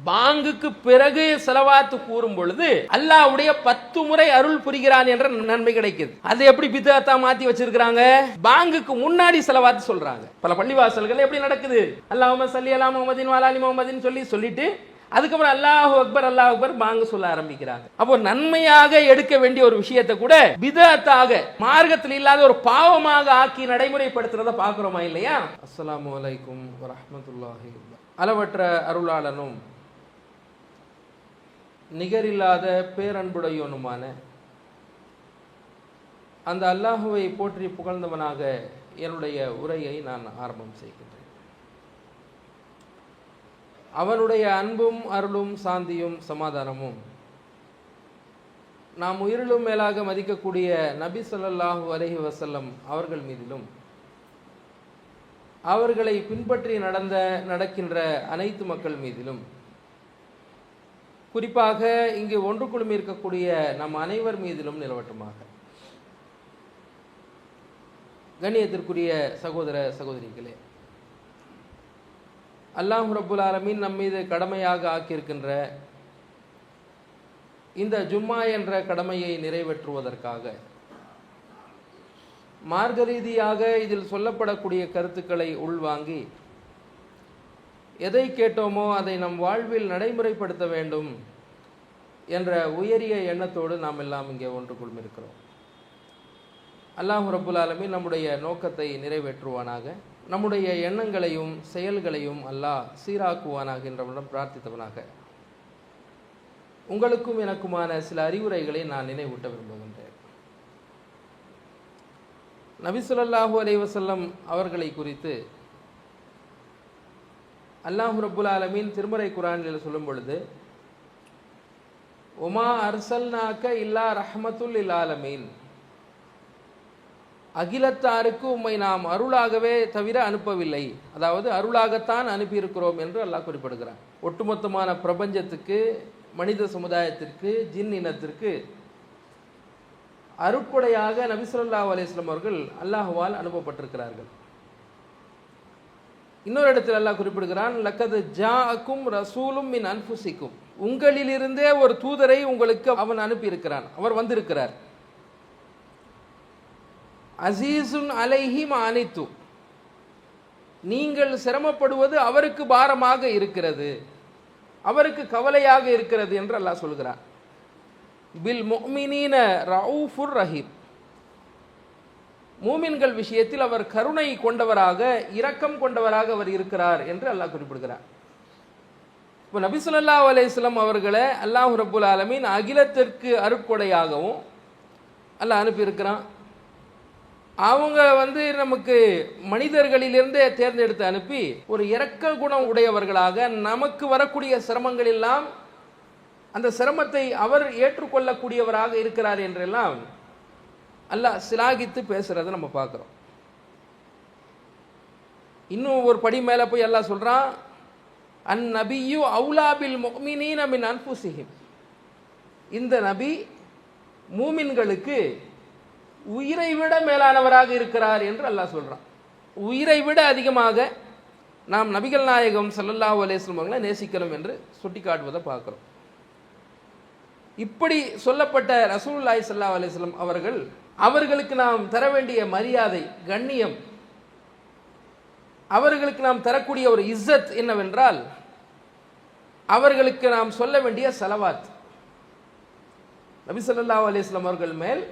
பாங்குக்கு பிறகு ஸலவாத் கூறும் பொழுது அல்லாஹ்வுடைய 10 முறை அருள் புரிகிறான் என்ற நன்மை கிடைக்குது. அது எப்படி பித்அத்தா மாத்தி வச்சிருக்காங்க? பாங்குக்கு முன்னாடி ஸலவாத் சொல்றாங்க. பல பள்ளிவாசல்கள் எப்படி நடக்குது? அல்லாஹும்ம ஸல்லி அலா முஹம்மதின் வ அலா ஆலி முஹம்மதின் சொல்லிட்டு அதுக்கப்புறம் அல்லாஹு அக்பர் பாங்கு சொல்ல ஆரம்பிக்கிறாங்க. அப்போ நன்மையாக எடுக்க வேண்டிய ஒரு விஷயத்தை கூட பித்அத்தாக, மார்க்கத்தில் இல்லாத ஒரு பாவமாக ஆக்கி நடைமுறைப்படுத்துறத பார்க்கிறோமா இல்லையா? அஸ்ஸலாமு அலைக்கும் வரஹ்மத்துல்லாஹி. அளவற்ற அருளாளனும் நிகரில்லாத பேரன்புடையோனுமான அந்த அல்லாஹுவை போற்றி புகழ்ந்தவனாக என்னுடைய உரையை நான் ஆரம்பம் செய்கின்றேன். அவனுடைய அன்பும் அருளும் சாந்தியும் சமாதானமும் நாம் உயிரிலும் மேலாக மதிக்கக்கூடிய நபி ஸல்லல்லாஹு அலைஹி வஸல்லம் அவர்கள் மீதிலும், அவர்களை பின்பற்றி நடக்கின்ற அனைத்து மக்கள் மீதிலும், குறிப்பாக இங்கு ஒன்று குழுமி இருக்கக்கூடிய நம் அனைவர் மீதிலும் நிலவட்டுமாக. கண்ணியத்திற்குரிய சகோதர சகோதரிகளே, அல்லாஹ் ரப்புல் ஆலமீன் நம் மீது கடமையாக ஆக்கியிருக்கின்ற இந்த ஜும்மா என்ற கடமையை நிறைவேற்றுவதற்காக மார்க்க ரீதியாக இதில் சொல்லப்படக்கூடிய கருத்துக்களை உள்வாங்கி எதை கேட்டோமோ அதை நம் வாழ்வில் நடைமுறைப்படுத்த வேண்டும் என்ற உயரிய எண்ணத்தோடு நாம் எல்லாம் இங்கே ஒன்று குழுமிருக்கிறோம். அல்லாஹ் ரப்புல் ஆலமீன் நம்முடைய நோக்கத்தை நிறைவேற்றுவானாக, நம்முடைய எண்ணங்களையும் செயல்களையும் அல்லாஹ் சீராக்குவானாக என்றவனிடம் பிரார்த்தித்தவனாக உங்களுக்கும் எனக்குமான சில அறிவுரைகளை நான் நினைவூட்ட விரும்புகின்றேன். நபி ஸல்லல்லாஹு அலைஹி வஸல்லம் அவர்களை குறித்து அல்லாஹ் ரப்புல் ஆலமீன் திருமறை குர்ஆனில் சொல்லும் பொழுது, ஒமா அர்சல்நாக இல்லா ரஹ்மத்துல் லில் ஆலமீன், அகிலத்தாருக்கு உம்மை நாம் அருளாகவே தவிர அனுப்பவில்லை, அதாவது அருளாகத்தான் அனுப்பியிருக்கிறோம் என்று அல்லாஹ் குறிப்பிடுகிறார். ஒட்டுமொத்தமான பிரபஞ்சத்துக்கு, மனித சமுதாயத்திற்கு, ஜின் இனத்திற்கு அருட்கொடையாக நபி ஸல்லல்லாஹு அலைஹி வஸல்லம் அவர்கள் அல்லாஹ்வால் அனுப்பப்பட்டிருக்கிறார்கள். இன்னொரு இடத்தில் அல்லாஹ் குறிப்பிடுகிறான், லக்கத் ஜாஅக்கும் ரசூலும் மின் அன்ஃபுசிக்கும், உங்களிலிருந்தே ஒரு தூதரை உங்களுக்கு அவன் அனுப்பியிருக்கிறான், அவர் வந்திருக்கிறார். அசீசுன் அலைஹி மா அனித்து, நீங்கள் சிரமப்படுவது அவருக்கு பாரமாக இருக்கிறது, அவருக்கு கவலையாக இருக்கிறது என்று அல்லாஹ் சொல்கிறார். பில் முஃமினீன ரவுஃபுர் ரஹீம், மூமின்கள் விஷயத்தில் அவர் கருணை கொண்டவராக, இரக்கம் கொண்டவராக அவர் இருக்கிறார் என்று அல்லாஹ் குறிப்பிடுகிறார். இப்போ நபி ஸல்லல்லாஹு அலைஹி வஸல்லம் அவர்களை அல்லாஹ் ரப்புல் ஆலமீன் அகிலத்திற்கு அருட்கொடையாகவும் அல்லாஹ் அனுப்பியிருக்கிறான். அவங்க நமக்கு மனிதர்களிலிருந்தே தேர்ந்தெடுத்து அனுப்பி ஒரு இரக்க குணம் உடையவர்களாக, நமக்கு வரக்கூடிய சிரமங்கள் எல்லாம் அந்த சிரமத்தை அவர் ஏற்றுக்கொள்ளக்கூடியவராக இருக்கிறார் என்றெல்லாம் அல்லாஹ் சிலாகித்து பேசுறதை நம்ம பார்க்குறோம். இன்னும் ஒரு படி மேலே போய் அல்லாஹ் சொல்றான், அன் நபியு அவுலா பில் முஃமினீன மின் அன்ஃபுஸிஹிம், இந்த நபி மூமின்களுக்கு உயிரை விட மேலானவராக இருக்கிறார் என்று அல்லாஹ் சொல்றான். உயிரை விட அதிகமாக நாம் நபிகள் நாயகம் ஸல்லல்லாஹு அலைஹி வஸல்லம் அவர்களை நேசிக்கிறோம் என்று சுட்டிக்காட்டுவதை பார்க்கிறோம். இப்படி சொல்லப்பட்ட ரசூலுல்லாஹி ஸல்லல்லாஹு அலைஹி வஸல்லம் அவர்களுக்கு நாம் தர வேண்டிய மரியாதை, கண்ணியம், அவர்களுக்கு நாம் தரக்கூடிய ஒரு இஸ்ஸத் என்னவென்றால், அவர்களுக்கு நாம் சொல்ல வேண்டிய ஸலவாத். நபி ஸல்லல்லாஹு அலைஹி வஸல்லம் அவர்கள் மேல்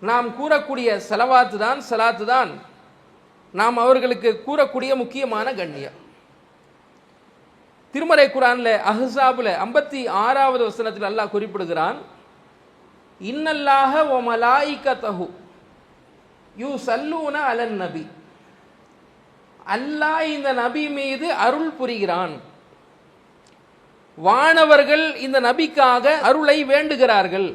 நாம் கூறக்கூடிய ஸலவாத்து தான், ஸலாத்து தான் நாம் அவர்களுக்கு கூறக்கூடிய முக்கியமான கண்ணியம். திருமறை குர்ஆன்ல அஹ்ஸாபுல 56வது வசனத்தில் அல்லாஹ் குறிப்பிடுகிறான், இன்னல்லாஹ வ மலாயிகத்தஹு யுஸல்லூன அலன் நபி, அல்லாஹ் இந்த நபி மீது அருள் புரிகிறான், வானவர்கள் இந்த நபிக்காக அருளை வேண்டுகிறார்கள்.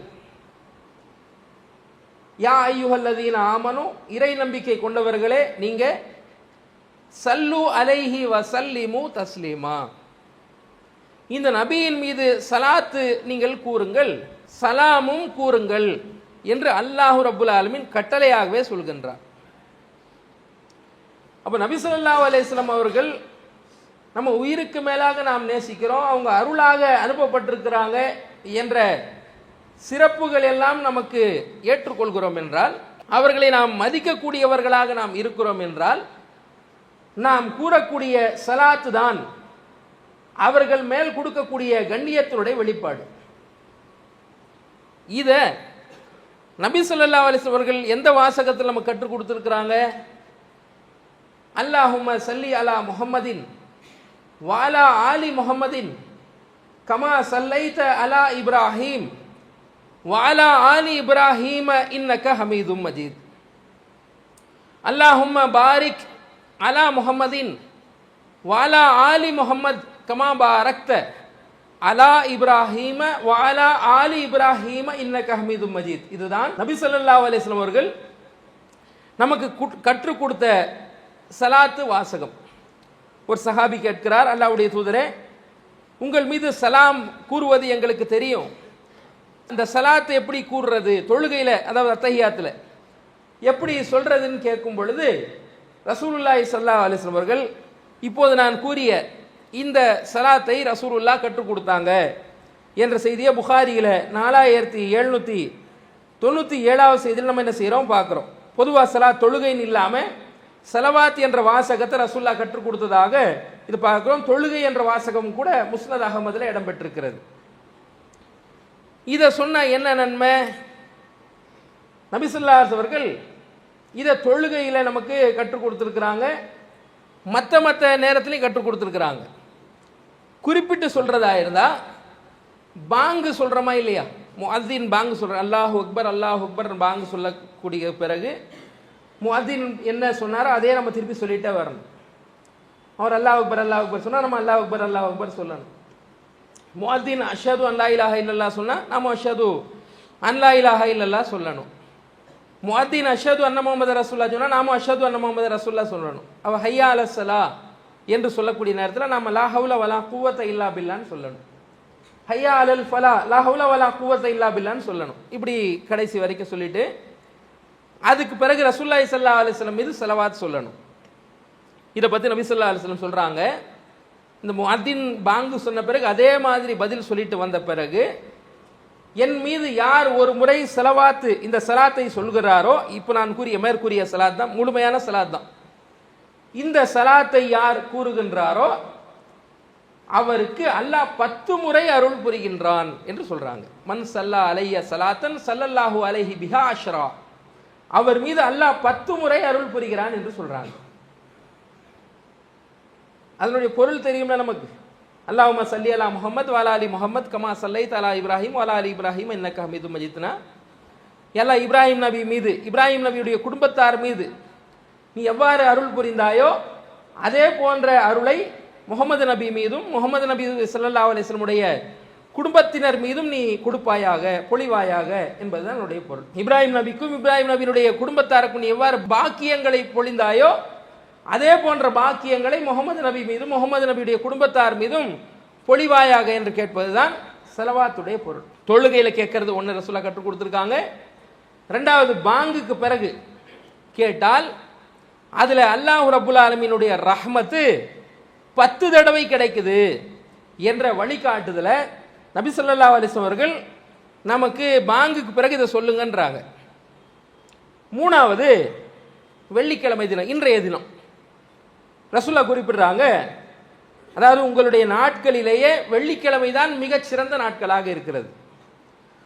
யா அய்யுஹல்லதீன ஆமனு, இறை நம்பிக்கை கொண்டவர்களே, நீங்க சல்லு அலைஹி வஸல்லிமு தஸ்லீமா, இந்த நபியின் மீது சலாத்து நீங்கள் கூறுங்கள், சலாமும் கூறுங்கள் என்று அல்லாஹ் ரப்புல் ஆலமீன் கட்டளையாகவே சொல்கின்றார். அப்ப நபி ஸல்லல்லாஹு அலைஹி வஸல்லம் அவர்கள் நம்ம உயிருக்கு மேலாக நாம் நேசிக்கிறோம், அவங்க அருளாக அனுப்பப்பட்டிருக்கிறாங்க என்ற சிறப்புகள் எல்லாம் நமக்கு ஏற்றுக்கொள்கிறோம் என்றால், அவர்களை நாம் மதிக்கக்கூடியவர்களாக நாம் இருக்கிறோம் என்றால், நாம் கூறக்கூடிய சலாத்து தான் அவர்கள் மேல் கொடுக்கக்கூடிய கண்ணியத்தினுடைய வெளிப்பாடு. இத நபி ஸல்லல்லாஹு அலைஹி வஸல்லம் அவர்கள் எந்த வாசகத்தில் நம்ம கற்றுக் கொடுத்திருக்கிறாங்க? அல்லாஹும்ம ஸல்லி அலா முஹம்மதின் வஅலா ஆலி முஹம்மதின் கமா ஸல்லைத அலா இப்ராஹீம் வஅலா ஆலி இப்ராஹீம இன்னக ஹமீதும் மஜீத். அல்லாஹும்ம பாரிக் அலா முஹம்மதின் வஅலா ஆலி முஹம்மத் கமா பாரக்த அலா இப்ராஹீம வஅலா ஆலி இப்ராஹீம இன்னக ஹமீதும் மஜீத். இதுதான் நபி ஸல்லல்லாஹு அலைஹி வஸல்லம் அவர்கள் நமக்கு கற்றுக் கொடுத்த சலாத்து வாசகம். ஒரு சஹாபி கேட்கிறார், அல்லாஹ்வுடைய தூதரே, உங்கள் மீது சலாம் கூறுவது எங்களுக்கு தெரியும், இந்த சலாத்து எப்படி கூறுறது, தொழுகையில் அதாவது அத்தஹியாத்தில் எப்படி சொல்றதுன்னு கேட்கும் பொழுது ரசூலுல்லாஹி ஸல்லல்லாஹு அலைஹி வஸல்லம் அவர்கள் இப்போது நான் கூறிய இந்த சலாத்தை ரசூலுல்லாஹ் கற்றுக் கொடுத்தாங்க என்ற செய்தியை புகாரியில் 4797வது செய்தியில் நம்ம என்ன செய்கிறோம் பார்க்குறோம். பொதுவாக சலாத் தொழுகைன்னு இல்லாமல் சலவாத் என்ற வாசகத்தை ரசூலுல்லாஹ் கற்றுக் கொடுத்ததாக இது பார்க்கிறோம். தொழுகை என்ற வாசகம் கூட முஸ்னத் அஹமதில் இடம்பெற்றிருக்கிறது. இதை சொன்ன என்ன நன்மை? நபி ஸல்லல்லாஹு அலைஹி வஸல்லம் அவர்கள் இதை தொழுகையில் நமக்கு கற்றுக் கொடுத்துருக்குறாங்க, மற்ற நேரத்திலையும் கற்றுக் கொடுத்துருக்குறாங்க. குறிப்பிட்டு சொல்றதா இருந்தா பாங்கு சொல்றமா இல்லையா, முஅத்தின் பாங்கு சொல்ற அல்லாஹு அக்பர் அல்லாஹு அக்பர் பாங்கு சொல்லக்கூடிய பிறகு முஅத்தின் என்ன சொன்னாரோ அதே நம்ம திருப்பி சொல்லிட்டே வரணும். அவர் அல்லாஹ் அக்பர் சொன்னா நம்ம அல்லாஹ் அக்பர் சொல்லணும். முஅத்தின் அஷ்ஹது அன் லா இலாஹா இல்லல்லாஹ் சொன்னா நாம அஷ்ஹது அன் லா இலாஹா இல்லல்லாஹ் சொல்லணும். முஅத்தின் அஷ்ஹது அன்ன முஹம்மது ரசூலுல்லாஹ் சொன்னா நாம அஷ்ஹது அன்ன முஹம்மது ரசூலுல்லாஹ் சொல்லணும். அவ ஹய்யா அலஸ் ஸலா என்று சொல்லக்கூடிய நேரத்தில் நாம லா ஹவுல வலா குவத்த இல்லா பில்லான்னு சொல்லணும். ஹய்யா அலல் ஃபலா லா ஹவுல வலா குவத்த இல்லா பில்லான்னு சொல்லணும். இப்படி கடைசி வரைக்கும் சொல்லிட்டு அதுக்கு பிறகு ரசூலுல்லாஹி ஸல்லல்லாஹு அலைஹி வஸல்லம் மீது ஸலவாத் சொல்லணும். இதை பற்றி நபி ஸல்லல்லாஹு அலைஹி வஸல்லம் சொல்றாங்க, இந்த முஅத்தின் பாங்கு சொன்ன பிறகு அதே மாதிரி பதில் சொல்லிட்டு வந்த பிறகு என் மீது யார் ஒரு முறை ஸலவாத்து இந்த ஸலாத்தை சொல்கிறாரோ, இப்போ நான் கூறிய மேற்கூறிய ஸலாத் தான் முழுமையான ஸலாத் தான், இந்த ஸலாத்தை யார் கூறுகின்றாரோ அவருக்கு அல்லாஹ் 10 முறை அருள் புரிகின்றான் என்று சொல்றாங்க. மன் ஸல்லா அலைய ஸலாத்தன் ஸல்லல்லாஹு அலைஹி பிஹா அஷ்ரா, அவர் மீது அல்லாஹ் 10 முறை அருள் புரிகிறான் என்று சொல்றாங்க. அதனுடைய பொருள் தெரியும்னா நமக்கு, அல்லாஹும்ம ஸல்லி அலா முஹம்மத் வஅலா ஆலி முஹம்மத் கமா ஸல்லைத அலா இப்ராஹீம் வஅலா ஆலி இப்ராஹீம் இன்னக ஹமீதும் மஜீத்னா, எல்லா இப்ராஹிம் நபி மீது, இப்ராஹிம் நபியுடைய குடும்பத்தார் மீது நீ எவ்வாறு அருள் புரிந்தாயோ அதே போன்ற அருளை முகமது நபி மீதும் முகமது நபி ஸல்லல்லாஹு அலைஹி வஸல்லம் உடைய குடும்பத்தினர் மீதும் நீ கொடுப்பாயாக, பொழிவாயாக என்பதுதான் என்னுடைய பொருள். இப்ராஹிம் நபிக்கும் இப்ராஹிம் நபியினுடைய குடும்பத்தாருக்கும் நீ எவ்வாறு பாக்கியங்களை பொழிந்தாயோ அதே போன்ற பாக்கியங்களை முகமது நபி மீதும் முகமது நபியுடைய குடும்பத்தார் மீதும் பொழிவாயாக என்று கேட்பதுதான் ஸலவாத்துடைய பொருள். தொழுகையில் கேட்கறது ஒன்று ரசூலுல்லாஹ் கற்றுக் கொடுத்துருக்காங்க. ரெண்டாவது பாங்குக்கு பிறகு கேட்டால் அதில் அல்லாஹ் ரப்புல் ஆலமீனுடைய ரஹ்மத்து 10 தடவை கிடைக்குது என்ற வழிகாட்டுதலை நபி ஸல்லல்லாஹு அலைஹி வஸல்லம் அவர்கள் நமக்கு பாங்குக்கு பிறகு இதை சொல்லுங்கன்றாங்க. மூணாவது வெள்ளிக்கிழமை தினம், இன்றைய தினம் ரசூலுல்லாஹ் குறிப்பிடுறாங்க, அதாவது உங்களுடைய நாட்களிலேயே வெள்ளிக்கிழமை தான் மிகச் சிறந்த நாட்களாக இருக்கிறது.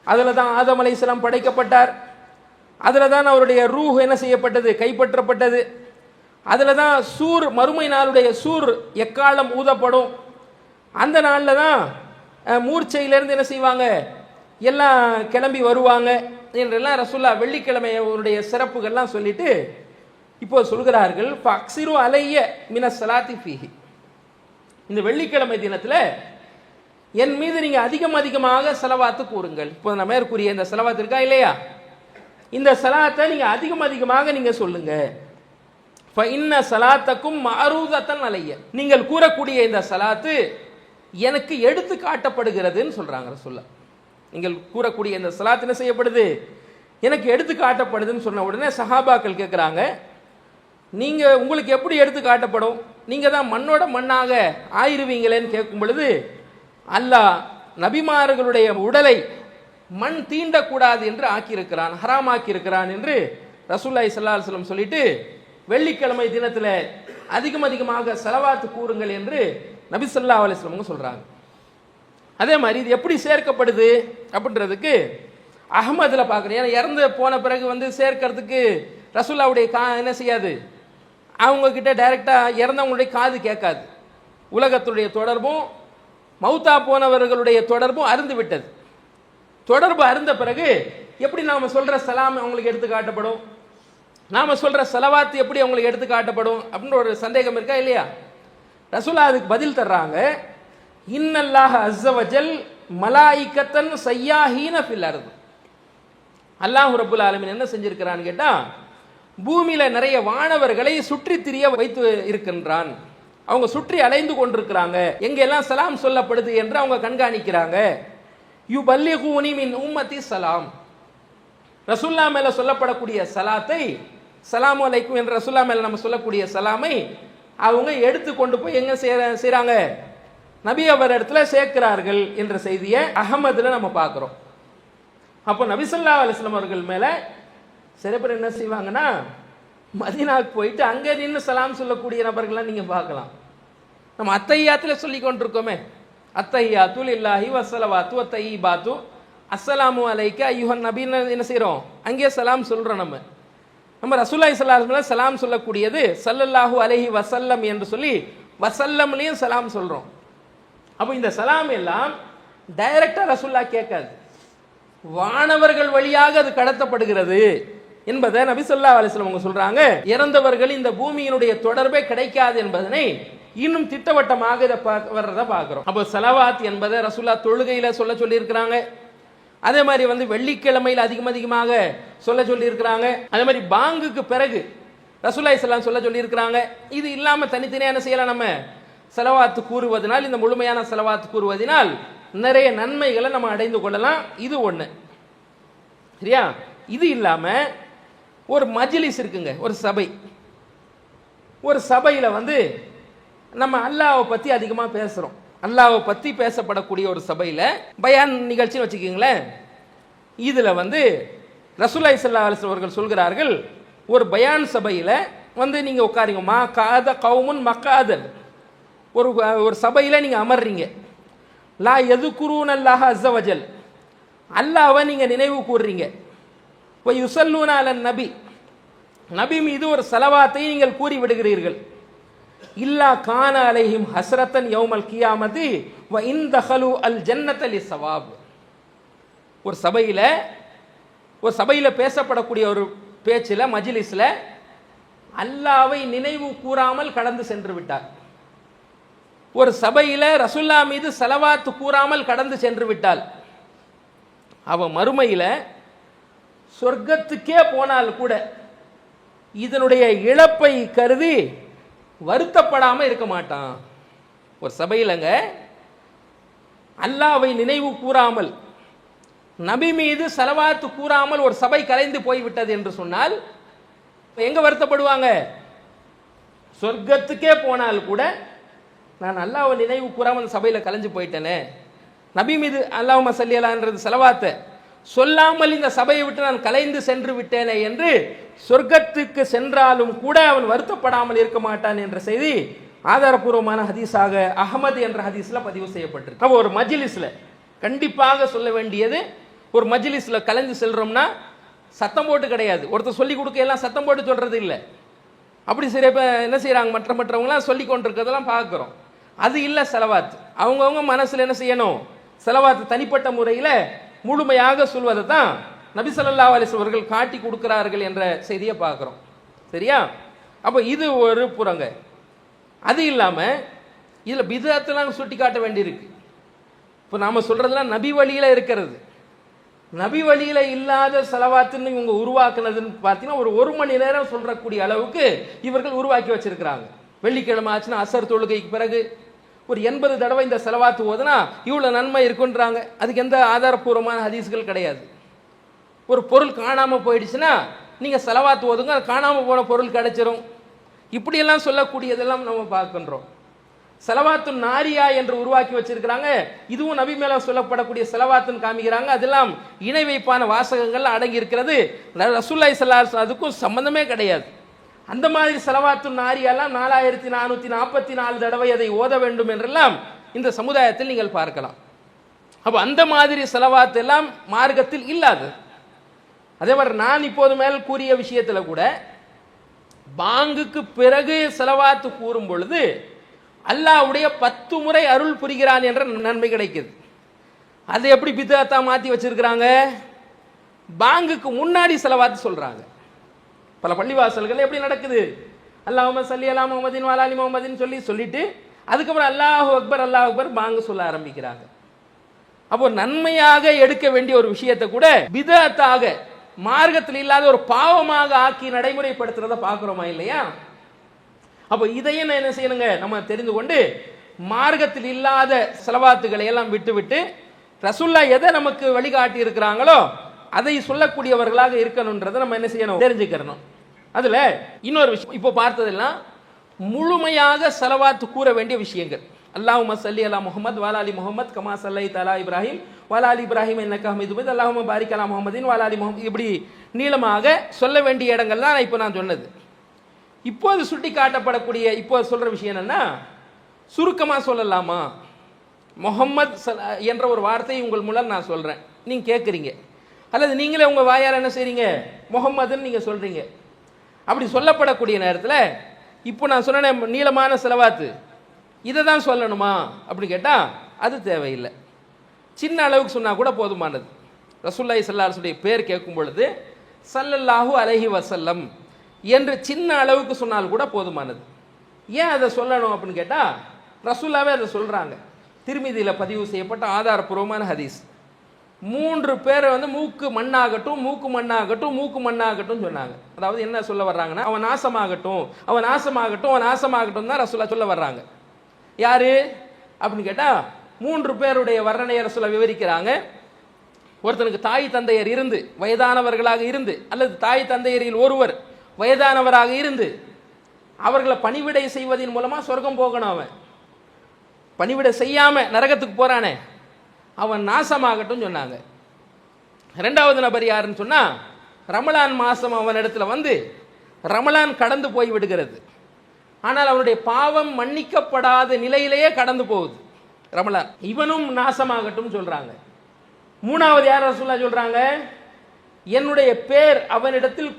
அதில் தான் ஆதம் அலைஹிஸ்ஸலாம் படைக்கப்பட்டார், அதில் தான் அவருடைய ரூஹ் என்ன செய்யப்பட்டது, கைப்பற்றப்பட்டது, அதில் தான் சூர் மறுமை நாளுடைய சூர் எக்காலம் ஊதப்படும், அந்த நாளில் தான் மூர்ச்சையிலேருந்து என்ன செய்வாங்க எல்லாம் கிளம்பி வருவாங்க என்றெல்லாம் ரசூலுல்லாஹ் வெள்ளிக்கிழமையுடைய சிறப்புகள்லாம் சொல்லிட்டு இப்போ சொல்கிறார்கள், ஃபக்ஸிரு அலைய மின ஸலாத்தி ஃபீஹி, இந்த வெள்ளிக்கிழமை தினத்தில் என் மீது நீங்கள் அதிகமாக ஸலவாத்து கூறுங்கள். இப்போ நம்ம மேற்கூறிய இந்த ஸலவாத் இருக்கா இல்லையா, இந்த ஸலாத்தை நீங்கள் அதிகமாக நீங்கள் சொல்லுங்க. ஃபஇன்ன ஸலாத்தக்கும் மஅரூதத்தன் அலைய, நீங்கள் கூறக்கூடிய இந்த ஸலாத்து எனக்கு எடுத்து காட்டப்படுகிறதுன்னு சொல்றாங்க ரசூலுல்லாஹ். நீங்கள் கூறக்கூடிய இந்த ஸலாத் என்ன செய்யப்படுது, எனக்கு எடுத்து காட்டப்படுதுன்னு சொன்ன உடனே சஹாபாக்கள் கேட்குறாங்க, நீங்க உங்களுக்கு எப்படி எடுத்து காட்டப்படும், நீங்கள் தான் மண்ணோட மண்ணாக ஆயிருவீங்களேன்னு கேட்கும் பொழுது அல்லாஹ் நபிமார்களுடைய உடலை மண் தீண்டக்கூடாது என்று ஆக்கியிருக்கிறான், ஹராமாக்கியிருக்கிறான் என்று ரசூலுல்லாஹி ஸல்லல்லாஹு அலைஹி வஸல்லம் சொல்லிட்டு வெள்ளிக்கிழமை தினத்தில் அதிகமாக செலவாத்து கூறுங்கள் என்று நபி ஸல்லல்லாஹு அலைஹி வஸல்லம் சொல்றாங்க. அதே மாதிரி இது எப்படி சேர்க்கப்படுது அப்படின்றதுக்கு அஹ்மதில் பார்க்குறேன். ஏன்னா இறந்து போன பிறகு சேர்க்கறதுக்கு ரசூலுல்லாஹ்வுடைய என்ன செய்யாது, அவங்க கிட்ட டைரெக்டாக இறந்தவங்களுடைய காது கேட்காது. உலகத்துடைய தொடர்பும் மௌத்தா போனவர்களுடைய தொடர்பும் அருந்து விட்டது. தொடர்பு அருந்த பிறகு எப்படி நாம் சொல்கிற சலாம் அவங்களுக்கு எடுத்து காட்டப்படும், நாம் சொல்கிற செலவாத்து எப்படி அவங்களுக்கு எடுத்து காட்டப்படும் அப்படின்னு ஒரு சந்தேகம் இருக்கா இல்லையா? ரசூலுல்லாஹ் அதுக்கு பதில் தர்றாங்க, இன்னல்லாஹ அஸ்ஸவஜல் மலாயிகத்தன் சய்யாஹீன ஃபில் அர்த். அல்லாஹ் ரப்புல் ஆலமீன் என்ன செஞ்சிருக்கிறான்னு கேட்டால், பூமியில நிறைய வானவர்களை சுற்றி திரிய வைத்து இருக்கின்றான். அவங்க சுற்றி அலைந்து கொண்டிருக்கிறாங்க, எங்கெல்லாம் சலாம் சொல்லப்படுது என்று அவங்க கண்காணிக்கிறாங்க. யுபல்லிகுனி மின் உம்மத்தி சலாம், ரசூலுல்லாஹ் மேல சொல்லப்படக்கூடிய சலாத்தை, சலாமு அலைக்கும் என்ற ரசூலுல்லாஹ் மேல நம்ம சொல்லக்கூடிய சலாமை அவங்க எடுத்து கொண்டு போய் எங்க செய்றாங்க, நபி அவர் இடத்துல சேர்க்கிறார்கள் என்ற செய்தியை அஹமதுல நம்ம பார்க்கிறோம். அப்போ நபி ஸல்லல்லாஹு அலைஹி வஸல்லம் அவர்கள் மேல சில பேர் என்ன செய்வாங்கன்னா, மதீனாவுக்கு போயிட்டு அங்கே நின்று சலாம் சொல்லக்கூடிய நபர்கள்லாம் நீங்கள் பார்க்கலாம். நம்ம அத்தையாத்தில் சொல்லி கொண்டிருக்கோமே, அத்தையாத்து லில்லாஹி வஸ்ஸலவாத்து வத்தையிபாத்து அஸ்ஸலாமு அலைக்க ஐயுஹன் நபின்னு என்ன செய்கிறோம், அங்கே சலாம் சொல்கிறோம். நம்ம ரசூலுல்லாஹி ஸல்லல்லாஹு அலைஹி வஸல்லம் சலாம் சொல்லக்கூடியது ஸல்லல்லாஹு அலைஹி வஸல்லம் என்று சொல்லி வஸல்லம்லையும் சலாம் சொல்கிறோம். அப்போ இந்த சலாம் எல்லாம் டைரக்டாக ரசூலுல்லாஹ் கேட்காது, வானவர்கள் வழியாக அது கடத்தப்படுகிறது என்பதை நபி ஸல்லல்லாஹு அலைஹி வஸல்லம் அவங்க சொல்றாங்க. இறந்தவர்கள் இந்த பூமியினுடைய தொடர்பே கிடைக்காது என்பதனை இன்னும் திட்டவட்டமாக இதை வர்றதை பார்க்கிறோம். அப்போ ஸலவாத் என்பதை ரசூலுல்லாஹ் தொழுகையில சொல்ல சொல்லி இருக்கிறாங்க. அதே மாதிரி வெள்ளிக்கிழமையில் அதிகமாக சொல்ல சொல்லி இருக்கிறாங்க. அதே மாதிரி பாங்குக்கு பிறகு ரசூலுல்லாஹி ஸல்லல்லாஹு அலைஹி வஸல்லம் சொல்ல சொல்லி இருக்கிறாங்க. இது இல்லாம தனித்தனியாக என்ன செய்யலாம், நம்ம ஸலவாத் கூறுவதனால், இந்த முழுமையான ஸலவாத் கூறுவதனால் நிறைய நன்மைகளை நம்ம அடைந்து கொள்ளலாம். இது ஒன்று, சரியா? இது இல்லாம ஒரு மஜ்லிஸ் இருக்குங்க, ஒரு சபை. ஒரு சபையில் நம்ம அல்லாஹ்வை பற்றி அதிகமாக பேசுகிறோம். அல்லாஹ்வை பற்றி பேசப்படக்கூடிய ஒரு சபையில் பயான் நிகழ்ச்சின்னு வச்சுக்கிங்களேன். இதில் ரசூலுல்லாஹி ஸல்லல்லாஹு அலைஹி வஸல்லம் அவர்கள் சொல்கிறார்கள், ஒரு பயான் சபையில் நீங்கள் உட்காருங்க, மா காத கவுமுன் மக்காதன், ஒரு சபையில் நீங்கள் அமர்றீங்க, லா யதுகுரூன அல்லாஹ அஸ்ஸவஜல், அல்லாஹ்வை நீங்கள் நினைவு கூறுறீங்க, யுஸல்லூன அலன் நபி, நபி மீது ஒரு ஸலவாத்தை நீங்கள் கூறி விடுகிறீர்கள், இல்லா கான அலைஹிம் ஹஸ்ரத்தன் யௌமல் கியாமதி வ இன் தஹலு அல் ஜன்னத லிஸவாப். ஒரு சபையில் பேசப்படக்கூடிய ஒரு பேச்சில், மஜ்லிஸில் அல்லாஹ்வை நினைவு கூறாமல் கடந்து சென்று விட்டார். ஒரு சபையில் ரசூலுல்லாஹ் மீது ஸலவாத் கூறாமல் கடந்து சென்று விட்டால், அவன் மறுமையில் சொர்க்கத்துக்கே போனால் கூட இதனுடைய இழப்பை கருதி வருத்தப்படாமல் இருக்க மாட்டான். ஒரு சபையிலங்க அல்லாஹ்வை நினைவு கூறாமல், நபி மீது ஸலவாத் கூறாமல் ஒரு சபை கலைந்து போய்விட்டது என்று சொன்னால் எங்க வருத்தப்படுவாங்க? சொர்க்கத்துக்கே போனால் கூட நான் அல்லாஹ்வை நினைவு கூறாமல் சபையில் கலைஞ்சு போயிட்டேனே, நபி மீது அல்லாஹும்ம ஸல்லி அலான்றது ஸலவாத்தை சொல்லாமல் இந்த சபையை விட்டு நான் கலைந்து சென்று விட்டேனே என்று சொர்க்கத்துக்கு சென்றாலும் கூட அவன் வருத்தப்படாமல் இருக்க மாட்டான் என்ற செய்தி ஆதாரபூர்வமான ஹதீஸாக அஹ்மது என்ற ஹதீஸ்ல பதிவு செய்யப்பட்டிருக்கு. அப்போ ஒரு மஜ்லிஸ்ல கண்டிப்பாக சொல்ல வேண்டியது, ஒரு மஜ்லிஸ்ல கலைந்து செல்றோம்னா சத்தம் போட்டு கிடையாது, ஒருத்தர் சொல்லி கொடுக்க எல்லாம் சத்தம் போட்டு சொல்றது இல்லை. அப்படி சரி என்ன செய்யறாங்க, மற்றவங்களாம் சொல்லி கொண்டிருக்கிறதெல்லாம் பார்க்குறோம். அது இல்லை ஸலவாத். அவங்கவுங்க மனசுல என்ன செய்யணும், ஸலவாத் தனிப்பட்ட முறையில் முழுமையாக சொல்வதை தான் நபி ஸல்லல்லாஹு அலைஹி வஸல்லம் அவர்கள் காட்டி கொடுக்கிறார்கள் என்ற செய்தியை பார்க்குறோம். சரியா? அப்போ இது ஒரு புறங்க. அது இல்லாமல் இதில் பிதஅத்தெல்லாம் சுட்டி காட்ட வேண்டியிருக்கு. இப்போ நாம் சொல்கிறதுலாம் நபி வழியில் இருக்கிறது. நபி வழியில் இல்லாத ஸலவாத்துன்னு இவங்க உருவாக்குனதுன்னு பார்த்தீங்கன்னா ஒரு மணி நேரம் சொல்கிறக்கூடிய அளவுக்கு இவர்கள் உருவாக்கி வச்சிருக்கிறாங்க. வெள்ளிக்கிழமை ஆச்சுன்னா அசர் தொழுகைக்கு பிறகு ஒரு 80 தடவை இந்த ஸலவாத்து ஓதுனா இவ்வளோ நன்மை இருக்குன்றாங்க. அதுக்கு எந்த ஆதாரபூர்வமான ஹதீஸ்கள் கிடையாது. ஒரு பொருள் காணாமல் போயிடுச்சுன்னா நீங்கள் ஸலவாத்து ஓதுங்க, அது காணாமல் போன பொருள் கிடைச்சிரும். இப்படியெல்லாம் சொல்லக்கூடியதெல்லாம் நம்ம பார்க்கின்றோம். செலவாத்து நாரியா என்று உருவாக்கி வச்சிருக்கிறாங்க. இதுவும் நபி மேல சொல்லப்படக்கூடிய செலவாத்துன்னு காமிக்கிறாங்க. அதெல்லாம் இணை வைப்பான வாசகங்கள் அடங்கி இருக்கிறது. ரசூலுல்லாஹி ஸல்லல்லாஹு அலைஹி வஸல்லம் அதுக்கும் சம்பந்தமே கிடையாது. அந்த மாதிரி செலவாத்து நாரியாலாம் 4444 தடவை அதை ஓத வேண்டும் என்றெல்லாம் இந்த சமுதாயத்தில் நீங்கள் பார்க்கலாம். அப்போ அந்த மாதிரி செலவாத்து எல்லாம் மார்க்கத்தில் இல்லாது. அதே மாதிரி நான் இப்போது மேல் கூறிய விஷயத்தில் கூட பாங்குக்கு பிறகு செலவாத்து கூறும் பொழுது அல்லாஹ்வுடைய 10 முறை அருள் புரிகிறான் என்ற நன்மை கிடைக்குது. அதை எப்படி பித்அத்தா மாற்றி வச்சிருக்கிறாங்க? பாங்குக்கு முன்னாடி செலவாத்து சொல்றாங்க. பல பள்ளிவாசல்கள் எப்படி நடக்குது? அல்லாஹும்ம ஸல்லி அலா முஹம்மதின் வ அலா ஆலி முஹம்மதின் சொல்லிட்டு அதுக்கப்புறம் அல்லாஹு அக்பர் பாங்கு சொல்ல ஆரம்பிக்கிறாங்க. அப்போ நன்மையாக எடுக்க வேண்டிய ஒரு விஷயத்தை கூட பித்அத்தாக மார்க்கத்தில் இல்லாத ஒரு பாவமாக ஆக்கி நடைமுறைப்படுத்துறத பார்க்கிறோமா இல்லையா? அப்போ இதையும் என்ன செய்யணுங்க, நம்ம தெரிந்து கொண்டு மார்க்கத்தில் இல்லாத செலவாத்துக்களை எல்லாம் விட்டுவிட்டு ரசூலுல்லாஹ் எதை நமக்கு வழிகாட்டி இருக்கிறாங்களோ அதை சொல்லக்கூடியவர்களாக இருக்கணும்ன்றதை நம்ம என்ன செய்யணும், தெரிஞ்சுக்கிறணும். அதுல இன்னொரு விஷயம், இப்போ பார்த்ததெல்லாம் முழுமையாக செலவாத்து கூற வேண்டிய விஷயங்கள். அல்லாஹும்ம ஸல்லி அலா முஹம்மத் வ அலா ஆலி முஹம்மத் கமா ஸல்லைத அலா இப்ராஹிம் வ அலா ஆலி இப்ராஹிம் இன்னக ஹமீதும் மஜீத் அல்லாஹும்ம பாரிக் அலா முஹம்மதின் வ அலா ஆலி முஹம்மத், இப்படி நீளமாக சொல்ல வேண்டிய இடங்கள் தான் இப்போ நான் சொன்னது. இப்போது சுட்டி காட்டப்படக்கூடிய இப்போ சொல்ற விஷயம் என்னன்னா, சுருக்கமாக சொல்லலாமா? முஹம்மத் என்ற ஒரு வார்த்தையை உங்கள் மூலம் நான் சொல்றேன், நீங்க கேட்குறீங்க, அல்லது நீங்களே உங்க வாயால் என்ன செய்றீங்க, முஹம்மதுன்னு நீங்க சொல்றீங்க. அப்படி சொல்லப்படக்கூடிய நேரத்தில் இப்போ நான் சொன்ன நீளமான செலவாத்து இதை தான் சொல்லணுமா அப்படி கேட்டால் அது தேவையில்லை. சின்ன அளவுக்கு சொன்னால் கூட போதுமானது. ரசூலுல்லாஹி ஸல்லல்லாஹு அலைஹி வஸல்லம் பேர் கேட்கும் பொழுது ஸல்லல்லாஹு அலைஹி வஸல்லம் என்று சின்ன அளவுக்கு சொன்னால் கூட போதுமானது. ஏன் அதை சொல்லணும் அப்படின்னு கேட்டால் ரசூலுல்லாஹ்வே அதை சொல்கிறாங்க. திர்மிதியில் பதிவு செய்யப்பட்ட ஆதாரப்பூர்வமான ஹதீஸ். 3 பேரை மூக்கு மண்ணாகட்டும் மூக்கு மண்ணாகட்டும் மூக்கு மண்ணாகட்டும் சொன்னாங்க. அதாவது என்ன சொல்ல வர்றாங்கன்னா, அவன் நாசமாகட்டும் அவன் நாசமாகட்டும் அவன் நாசமாகட்டும் தான் ரசூலுல்லாஹ் சொல்ல வர்றாங்க. யாரு அப்படின்னு கேட்டா 3 பேருடைய வர்ணனையை ரசூலுல்லாஹ் விவரிக்கிறாங்க. ஒருத்தனுக்கு தாய் தந்தையர் இருந்து வயதானவர்களாக இருந்து, அல்லது தாய் தந்தையரில் ஒருவர் வயதானவராக இருந்து அவர்களை பணிவிடை செய்வதன் மூலமா சொர்க்கம் போகணும். அவன் பணிவிடை செய்யாம நரகத்துக்கு போறானே அவன் நாசமாகட்டும் சொன்னாங்க. 2வது நபர் யாருன்னு சொன்னா, ரமலான் மாசம் அவன் இடத்துல ரமலான் கடந்து போய் விடுகிறது, ஆனால் அவனுடைய பாவம் மன்னிக்கப்படாத நிலையிலேயே கடந்து போகுது ரமலான், இவனும் நாசமாகட்டும் சொல்றாங்க. 3வது யார் ரசூலுல்லாஹ் சொல்றாங்க, என்னுடைய பேர் அவனிடத்தில்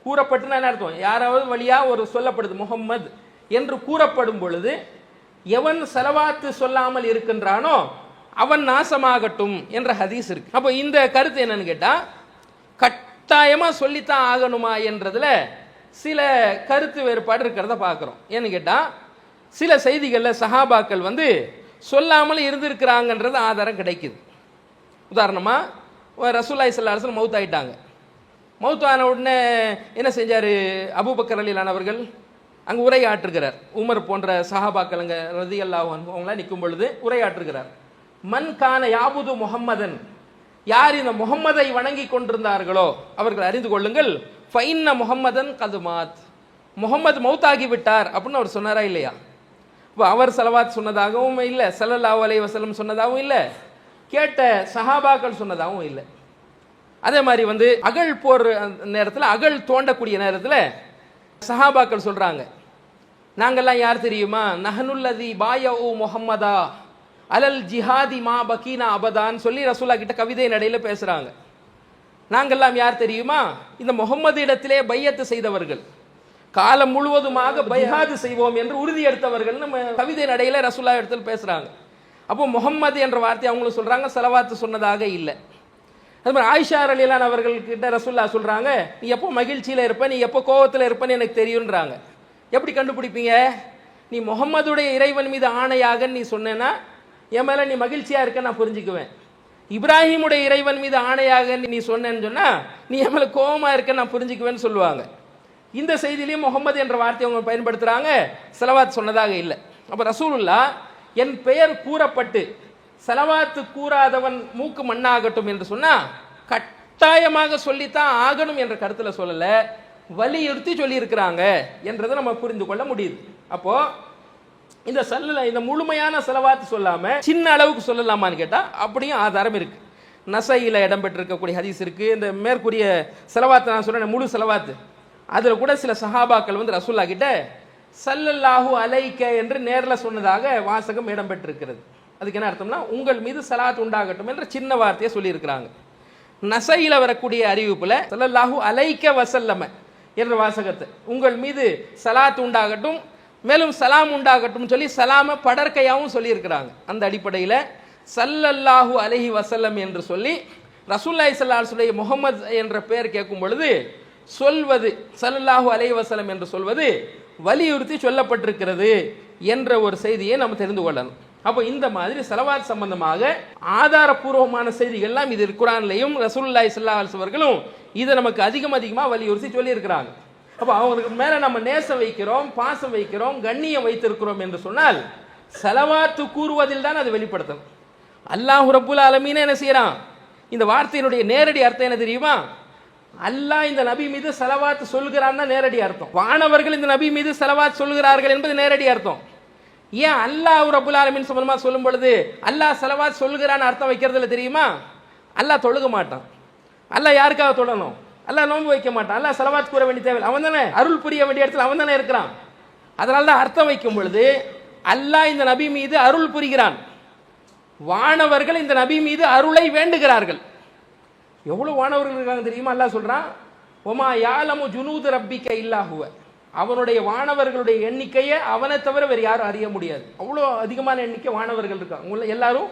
கூறப்பட்டுன்னா என்ன அர்த்தம், யாராவது வழியா ஒரு சொல்லப்படுது முஹம்மது என்று கூறப்படும் பொழுது எவன் செலவாத்து சொல்லாமல் இருக்கின்றானோ அவன் நாசமாகட்டும் என்ற ஹதீஸ் இருக்கு. அப்போ இந்த கருத்து என்னன்னு கேட்டா, கட்டாயமா சொல்லித்தான் ஆகணுமா என்றதுல சில கருத்து வேறுபாடு இருக்கிறத பார்க்கிறோம். ஏன்னு கேட்டா, சில செய்திகளில் சஹாபாக்கள் சொல்லாமல் இருந்திருக்கிறாங்கன்றது ஆதாரம் கிடைக்குது. உதாரணமா ரசூலுல்லாஹி ஸல்லல்லாஹு அலைஹி வஸல்லம் மௌத் ஆயிட்டாங்க. மௌத் ஆன உடனே என்ன செஞ்சாரு, அபூபக்கர் ரலியல்லாஹு அவர்கள் அங்கே உரையாற்றுகிறார். உமர் போன்ற சஹாபாக்கள் அங்கே ரலியல்லாஹு அன்ஹு அவங்களாம் நிற்கும் பொழுது உரையாற்றுகிறார். மன் கான யாபுது முஹம்மதன், யார் இந்த முஹம்மதை வணங்கி கொண்டிருந்தார்களோ அவர்கள் அறிந்து கொள்ளுங்கள், ஃபைன்ன முஹம்மதன் கதுமாத், முஹம்மது மௌத்தாகி விட்டார் அப்படின்னு அவர் சொன்னாரா இல்லையா? இப்போ அவர் செலவாத் சொன்னதாகவும் இல்லை, ஸல்லல்லாஹு அலைஹி வஸல்லம் சொன்னதாகவும் இல்லை, கேட்ட சஹாபாக்கள் சொன்னதாகவும் இல்லை. அதே மாதிரி அகழ் போர் நேரத்தில், அகழ் தோண்டக்கூடிய நேரத்தில் சஹாபாக்கள் சொல்றாங்க, நாங்கெல்லாம் யார் தெரியுமா, நஹனுல்லதி பாயஉ முஹம்மதா அலல் ஜிஹாதி மா பகீனா அபதான் சொல்லி ரசூலுல்லாஹ் கிட்ட கவிதை நடையில பேசுறாங்க. நாங்கெல்லாம் யார் தெரியுமா, இந்த முஹம்மது இடத்திலே பையத்து செய்தவர்கள், காலம் முழுவதுமாக பைஹாது செய்வோம் என்று உறுதி எடுத்தவர்கள் நம்ம கவிதை நடையில ரசூலுல்லாஹ் இடத்தில் பேசுறாங்க. அப்போ முஹம்மது என்ற வார்த்தை அவங்களும் சொல்றாங்க, செலவாத்து சொன்னதாக இல்லை. அது மாதிரி ஆயிஷா ரலியல்லாஹு அவர்கள்கிட்ட ரசூலுல்லாஹ் சொல்றாங்க, நீ எப்போ மகிழ்ச்சியில இருப்ப, நீ எப்போ கோவத்தில் இருப்பன்னு எனக்கு தெரியும்ன்றாங்க. எப்படி கண்டுபிடிப்பீங்க, நீ முஹம்மதுடைய இறைவன் மீது ஆணையாக நீ சொன்னேன்னா என் மேல நீ மகிழ்ச்சியா இருக்க நான் புரிஞ்சுக்குவேன். இப்ராஹிமுடைய இறைவன் மீது ஆணையாக நீ சொன்னேன்னு சொன்னா நீ என் மேல கோபமா இருக்க நான் புரிஞ்சுக்குவேன்னு சொல்லுவாங்க. இந்த செய்தியிலையும் முஹம்மது என்ற வார்த்தையை அவங்க பயன்படுத்துறாங்க, செலவாத் சொன்னதாக இல்லை. அப்ப ரசூலுல்லாஹ் என் பெயர் கூறப்பட்டு செலவாத்து கூறாதவன் மூக்கு மண்ணாகட்டும் என்று சொன்னா கட்டாயமாக சொல்லித்தான் ஆகணும் என்ற கருத்துல சொல்லல, வலியுறுத்தி சொல்லி இருக்கிறாங்க என்றதை நம்ம புரிந்து கொள்ள முடியுது. அப்போ இந்த முழுமையான செலவாத்து சொல்லாம சின்ன அளவுக்கு சொல்லலாமான்னு கேட்டா அப்படியும் ஆதாரம் இருக்கு. நசையில இடம்பெற்றிருக்கக்கூடிய ஹதீஸ் இருக்கு. இந்த மேற்கூறிய செலவாத்து நான் சொல்றேன் முழு செலவாத்து, அதுல கூட சில சஹாபாக்கள் வந்து ரசூல்லா கிட்ட ஸல்லல்லாஹு அலைக்க என்று நேர்ல சொன்னதாக வாசகம் இடம்பெற்றிருக்கிறது. அதுக்கு என்ன அர்த்தம்னா உங்கள் மீது சலாத் உண்டாகட்டும் என்ற சின்ன வார்த்தையை சொல்லி இருக்கிறாங்க. நசையில வரக்கூடிய அறிவிப்புல ஸல்லல்லாஹு அலைக்க வஸல்லம என்ற வாசகத்தை உங்கள் மீது சலாத் உண்டாகட்டும் மேலும் சலாம் உண்டாகட்டும் சொல்லி சலாம படற்கையாவும் சொல்லி இருக்கிறாங்க. அந்த அடிப்படையில் ஸல்லல்லாஹு அலைஹி வஸல்லம் என்று சொல்லி ரசூலுல்லாஹி ஸல்லல்லாஹு அலைஹி வஸல்லம் முஹம்மது என்ற பெயர் கேட்கும் பொழுது சொல்வது ஸல்லல்லாஹு அலைஹி வஸல்லம் என்று சொல்வது வலியுறுத்தி சொல்லப்பட்டிருக்கிறது என்ற ஒரு செய்தியை நம்ம தெரிந்து கொள்ளணும். அப்போ இந்த மாதிரி ஸலவாத் சம்பந்தமாக ஆதாரபூர்வமான செய்திகள்லாம் இது குர்ஆன்லையும் ரசூலுல்லாஹி ஸல்லல்லாஹு அலைஹி வஸல்லம் அவர்களும் இதை நமக்கு அதிகமாக வலியுறுத்தி சொல்லி இருக்கிறாங்க. அப்போ அவங்களுக்கு மேல நம்ம நேசம் வைக்கிறோம், பாசம் வைக்கிறோம், கண்ணியம் வைத்திருக்கிறோம் என்று சொன்னால் ஸலவாத்து கூறுவதில் தான் அது வெளிப்படுத்தணும். அல்லாஹ் ரப்புல் ஆலமீன் என்ன செய்யறான்? இந்த வார்த்தையினுடைய நேரடி அர்த்தம் என்ன தெரியுமா? அல்லாஹ் இந்த நபி மீது ஸலவாத் சொல்கிறான்னா நேரடி அர்த்தம். வானவர்கள் இந்த நபி மீது ஸலவாத் சொல்கிறார்கள் என்பது நேரடி அர்த்தம். ஏன் அல்லாஹ் ரப்புல் ஆலமீன் சம்பந்தமா சொல்லும் பொழுது அல்லாஹ் ஸலவாத் சொல்கிறான்னு அர்த்தம் வைக்கிறதுல தெரியுமா? அல்லாஹ் தொழுக மாட்டான். அல்லாஹ் யாருக்காக தொழணும்? அல்லாஹ் நோன்பு வைக்க மாட்டான். அல்லாஹ் ஸலவாத் கூற வேண்டிய தேவை அவன் தானே, அருள் புரிய வேண்டிய இடத்துல அவன் தானே இருக்கிறான். அதனால தான் அர்த்தம் வைக்கும் பொழுது அல்லாஹ் இந்த நபி மீது அருள் புரிகிறான், வானவர்கள் இந்த நபி மீது அருளை வேண்டுகிறார்கள். எவ்வளவு வானவர்கள் இருக்காங்க தெரியுமா? அல்லாஹ் சொல்றான், ஒமா யாலமு ஜுனூது ரப்பிக்க இல்லா ஹுவ, அவனுடைய வானவர்களுடைய எண்ணிக்கையை அவனை தவிர வேறு யாரும் அறிய முடியாது. அவ்வளோ அதிகமான எண்ணிக்கை வானவர்கள் இருக்காங்க. உங்களை எல்லாரும்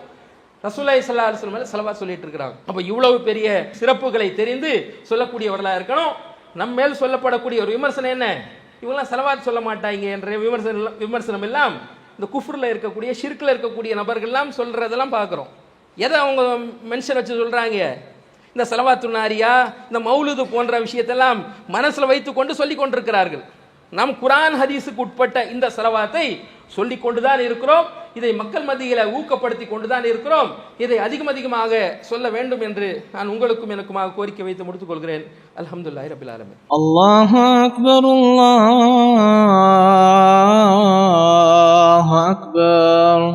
ரசூலுல்லாஹி ஸல்லல்லாஹு அலைஹி வஸல்லம் ஸலவாத் சொல்லிட்டு இருக்கிறாங்க. அப்ப இவ்வளவு பெரிய சிறப்புகளை தெரிந்து சொல்லக்கூடியவர்களா இருக்கணும். நம்ம மேல் சொல்லப்படக்கூடிய ஒரு விமர்சனம் என்ன? இவங்கெல்லாம் ஸலவாத் சொல்ல மாட்டாங்க என்ற விமர்சனம் எல்லாம் இந்த குஃப்ர்ல இருக்கக்கூடிய ஷிர்க்ல இருக்கக்கூடிய நபர்கள்லாம் சொல்றதெல்லாம் பார்க்குறோம். எதை அவங்க மென்ஷன் வச்சு சொல்றாங்க? இந்த ஸலவாத்து நாரியா, இந்த மௌலுது போன்ற விஷயத்தெல்லாம் மனசுல வைத்து கொண்டு சொல்லி கொண்டிருக்கிறார்கள். நாம் குர்ஆன் ஹதீஸுக்கு உட்பட்ட இந்த ஸலவாத்தை சொல்லிக் கொண்டுதான் இருக்கிறோம். இதை மக்கள் மத்தியில ஊக்கப்படுத்தி கொண்டுதான் இருக்கிறோம். இதை அதிகமாக சொல்ல வேண்டும் என்று நான் உங்களுக்கும் எனக்குமாக கோரிக்கை வைத்து முடித்துக் கொள்கிறேன். அல்ஹம்துலில்லாஹி ரப்பில் ஆலமீன். அல்லாஹு அக்பர், அல்லாஹு அக்பர்.